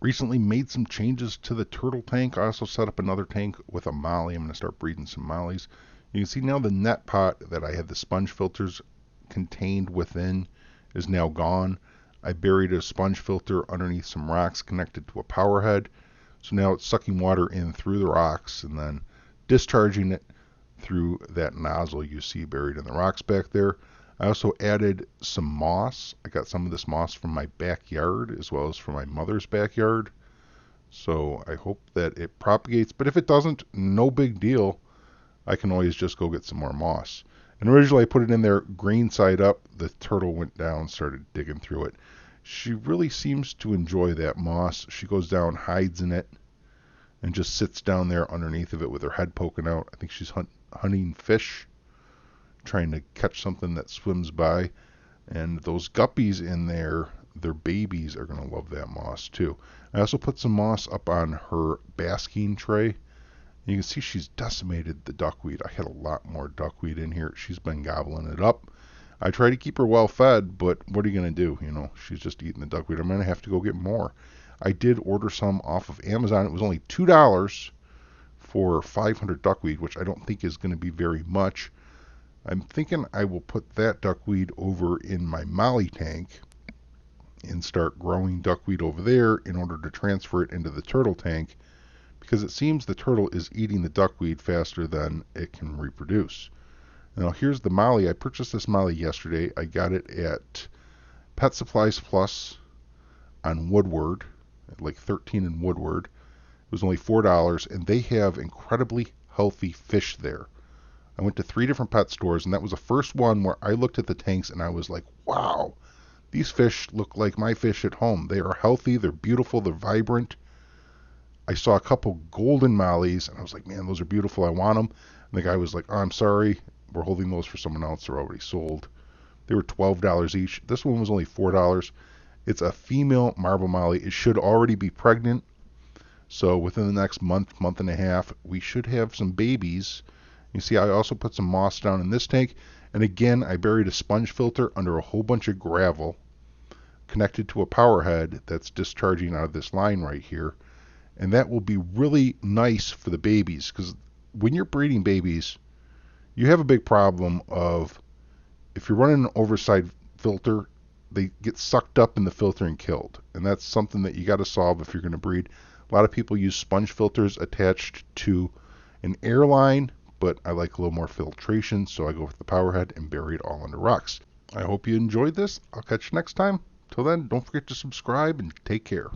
Recently made some changes to the turtle tank. I also set up another tank with a molly. I'm going to start breeding some mollies. You can see now the net pot that I had the sponge filters contained within is now gone. I buried a sponge filter underneath some rocks connected to a power head. So now it's sucking water in through the rocks and then discharging it through that nozzle you see buried in the rocks back there. I also added some moss. I got some of this moss from my backyard as well as from my mother's backyard. So I hope that it propagates, but if it doesn't, no big deal. I can always just go get some more moss. And originally I put it in there green side up. The turtle went down, started digging through it. She really seems to enjoy that moss. She goes down, hides in it, and just sits down there underneath of it with her head poking out. I think she's hunting fish, trying to catch something that swims by. And those guppies in there, their babies are going to love that moss too. I also put some moss up on her basking tray. You can see she's decimated the duckweed. I had a lot more duckweed in here. She's been gobbling it up. I try to keep her well fed, but what are you going to do? You know, she's just eating the duckweed. I'm going to have to go get more. I did order some off of Amazon. It was only $2 for 500 duckweed, which I don't think is going to be very much. I'm thinking I will put that duckweed over in my molly tank and start growing duckweed over there in order to transfer it into the turtle tank, because it seems the turtle is eating the duckweed faster than it can reproduce. Now here's the molly. I purchased this molly yesterday. I got it at Pet Supplies Plus on Woodward, like 13 in Woodward. It was only $4, and they have incredibly healthy fish there. I went to 3 different pet stores, and that was the first one where I looked at the tanks and I was like, wow, these fish look like my fish at home. They are healthy, they're beautiful, they're vibrant. I saw a couple golden mollies, and I was like, man, those are beautiful, I want them. And the guy was like, oh, I'm sorry, we're holding those for someone else, they're already sold. They were $12 each. This one was only $4. It's a female marble molly. It should already be pregnant. So within the next month, month and a half, we should have some babies. You see, I also put some moss down in this tank. And again, I buried a sponge filter under a whole bunch of gravel connected to a power head that's discharging out of this line right here. And that will be really nice for the babies, because when you're breeding babies, you have a big problem of, if you're running an oversized filter, they get sucked up in the filter and killed. And that's something that you got to solve if you're going to breed. A lot of people use sponge filters attached to an air line, but I like a little more filtration, so I go with the power head and bury it all under rocks. I hope you enjoyed this. I'll catch you next time. Till then, don't forget to subscribe and take care.